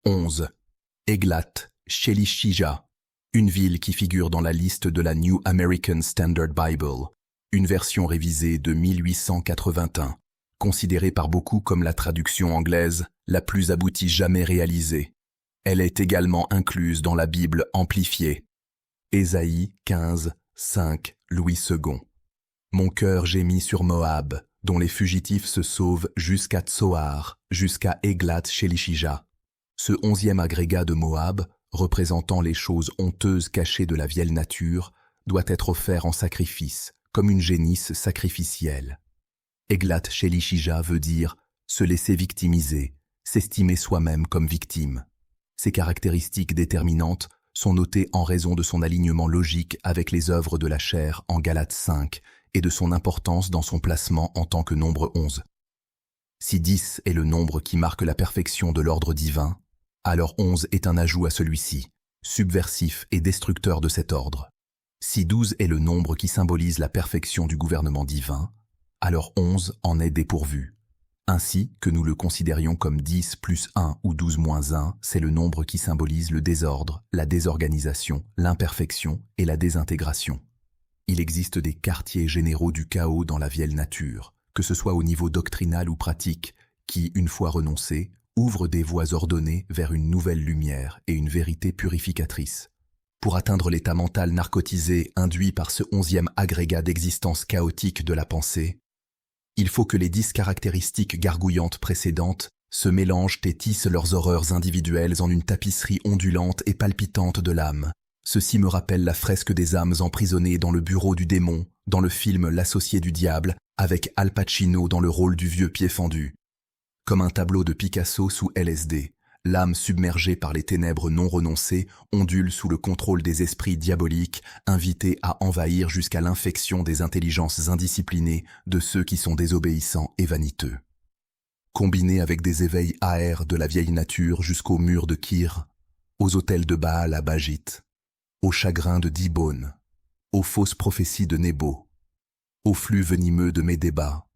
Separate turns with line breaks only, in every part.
11. Eglat, Shelishija, une ville qui figure dans la liste de la New American Standard Bible, une version révisée de 1881, considérée par beaucoup comme la traduction anglaise la plus aboutie jamais réalisée. Elle est également incluse dans la Bible amplifiée. Ésaïe 15, 5, Louis II. Mon cœur gémit sur Moab, dont les fugitifs se sauvent jusqu'à Tsoar, jusqu'à Eglat Shélishija. Ce 11e agrégat de Moab, représentant les choses honteuses cachées de la vieille nature, doit être offert en sacrifice, comme une génisse sacrificielle. Eglat Shélishija veut dire se laisser victimiser, s'estimer soi-même comme victime. Ces caractéristiques déterminantes sont notées en raison de son alignement logique avec les œuvres de la chair en Galates 5 et de son importance dans son placement en tant que nombre 11. Si 10 est le nombre qui marque la perfection de l'ordre divin, alors 11 est un ajout à celui-ci, subversif et destructeur de cet ordre. Si 12 est le nombre qui symbolise la perfection du gouvernement divin, alors 11 en est dépourvu. Ainsi que nous le considérions comme 10 plus 1 ou 12 moins 1, c'est le nombre qui symbolise le désordre, la désorganisation, l'imperfection et la désintégration. Il existe des quartiers généraux du chaos dans la vieille nature, que ce soit au niveau doctrinal ou pratique, qui, une fois renoncés, ouvrent des voies ordonnées vers une nouvelle lumière et une vérité purificatrice. Pour atteindre l'état mental narcotisé induit par ce 11e agrégat d'existence chaotique de la pensée, il faut que les 10 caractéristiques gargouillantes précédentes se mélangent et tissent leurs horreurs individuelles en une tapisserie ondulante et palpitante de l'âme. Ceci me rappelle la fresque des âmes emprisonnées dans le bureau du démon, dans le film L'associé du diable, avec Al Pacino dans le rôle du vieux pied fendu. Comme un tableau de Picasso sous LSD, l'âme submergée par les ténèbres non renoncées ondule sous le contrôle des esprits diaboliques, invités à envahir jusqu'à l'infection des intelligences indisciplinées de ceux qui sont désobéissants et vaniteux. Combiné avec des éveils aers de la vieille nature jusqu'aux murs de Kyr, aux autels de Baal à Bajit, aux chagrins de Dibon, aux fausses prophéties de Nebo, aux flux venimeux de Médéba,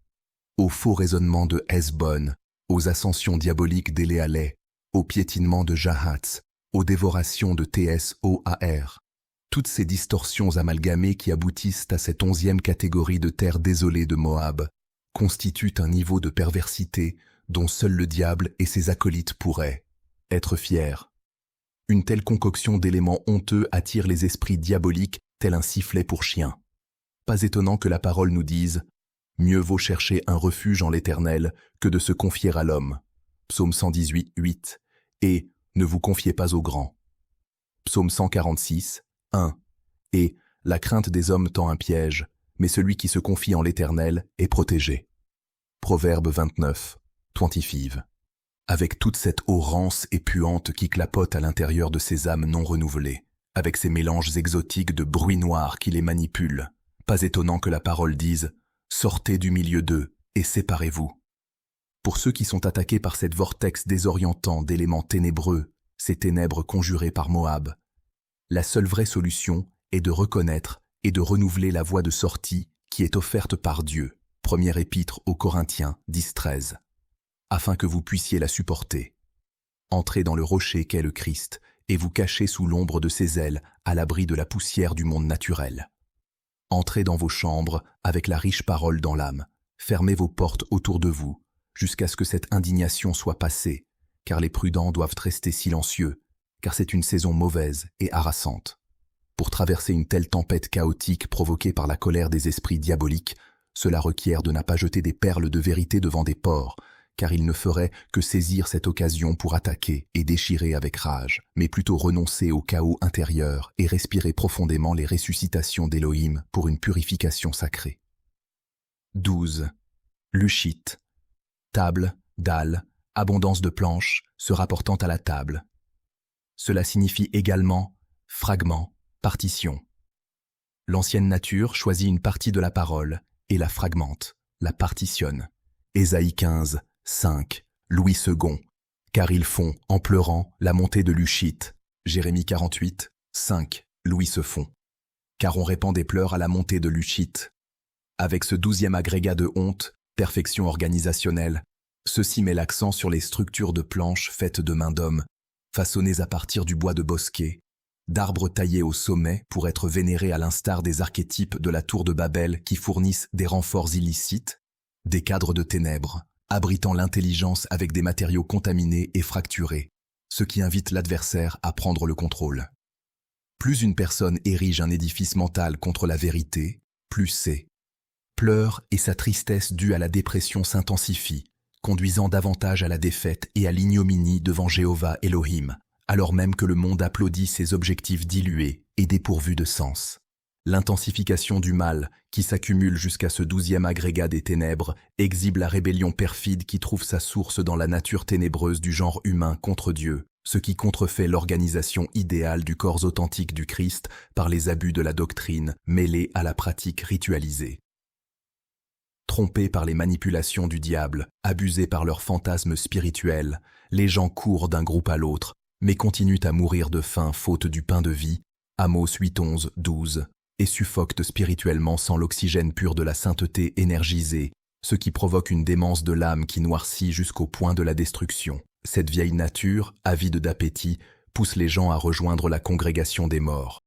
aux faux raisonnements de Hesbon, aux ascensions diaboliques d'Éléalais, au piétinement de Jahatz, aux dévorations de Tsoar. Toutes ces distorsions amalgamées qui aboutissent à cette 11e catégorie de terre désolée de Moab constituent un niveau de perversité dont seul le diable et ses acolytes pourraient être fiers. Une telle concoction d'éléments honteux attire les esprits diaboliques tel un sifflet pour chien. Pas étonnant que la parole nous dise « Mieux vaut chercher un refuge en l'Éternel que de se confier à l'homme » Psaume 118, 8 et « Ne vous confiez pas aux grands » Psaume 146, 1 et « La crainte des hommes tend un piège, mais celui qui se confie en l'Éternel est protégé » Proverbe 29, 25. Avec toute cette eau rance et puante qui clapote à l'intérieur de ces âmes non renouvelées, avec ces mélanges exotiques de bruits noirs qui les manipulent, pas étonnant que la parole dise « Sortez du milieu d'eux et séparez-vous ». Pour ceux qui sont attaqués par cette vortex désorientant d'éléments ténébreux, ces ténèbres conjurées par Moab, la seule vraie solution est de reconnaître et de renouveler la voie de sortie qui est offerte par Dieu, première épître aux Corinthiens 10-13, afin que vous puissiez la supporter. Entrez dans le rocher qu'est le Christ et vous cachez sous l'ombre de ses ailes à l'abri de la poussière du monde naturel. Entrez dans vos chambres avec la riche parole dans l'âme, fermez vos portes autour de vous, jusqu'à ce que cette indignation soit passée, car les prudents doivent rester silencieux, car c'est une saison mauvaise et harassante. Pour traverser une telle tempête chaotique provoquée par la colère des esprits diaboliques, cela requiert de ne pas jeter des perles de vérité devant des porcs, car il ne ferait que saisir cette occasion pour attaquer et déchirer avec rage, mais plutôt renoncer au chaos intérieur et respirer profondément les ressuscitations d'Élohim pour une purification sacrée. 12. Lushit. Table, dalle, abondance de planches se rapportant à la table. Cela signifie également fragment, partition. L'ancienne nature choisit une partie de la parole et la fragmente, la partitionne. Ésaïe 15, 5, Louis II, car ils font, en pleurant, la montée de Lushit. Jérémie 48, 5, Louis se font. Car on répand des pleurs à la montée de Lushit. Avec ce 12e agrégat de honte, perfection organisationnelle, ceci met l'accent sur les structures de planches faites de main d'homme, façonnés à partir du bois de bosquet, d'arbres taillés au sommet pour être vénérés à l'instar des archétypes de la tour de Babel qui fournissent des renforts illicites, des cadres de ténèbres, abritant l'intelligence avec des matériaux contaminés et fracturés, ce qui invite l'adversaire à prendre le contrôle. Plus une personne érige un édifice mental contre la vérité, plus ses pleurs et sa tristesse due à la dépression s'intensifient, conduisant davantage à la défaite et à l'ignominie devant Jéhovah Elohim, alors même que le monde applaudit ses objectifs dilués et dépourvus de sens. L'intensification du mal, qui s'accumule jusqu'à ce 12e agrégat des ténèbres, exhibe la rébellion perfide qui trouve sa source dans la nature ténébreuse du genre humain contre Dieu, ce qui contrefait l'organisation idéale du corps authentique du Christ par les abus de la doctrine mêlés à la pratique ritualisée. Trompés par les manipulations du diable, abusés par leurs fantasmes spirituels, les gens courent d'un groupe à l'autre, mais continuent à mourir de faim faute du pain de vie, Amos 8:11-12, et suffoquent spirituellement sans l'oxygène pur de la sainteté énergisée, ce qui provoque une démence de l'âme qui noircit jusqu'au point de la destruction. Cette vieille nature, avide d'appétit, pousse les gens à rejoindre la congrégation des morts.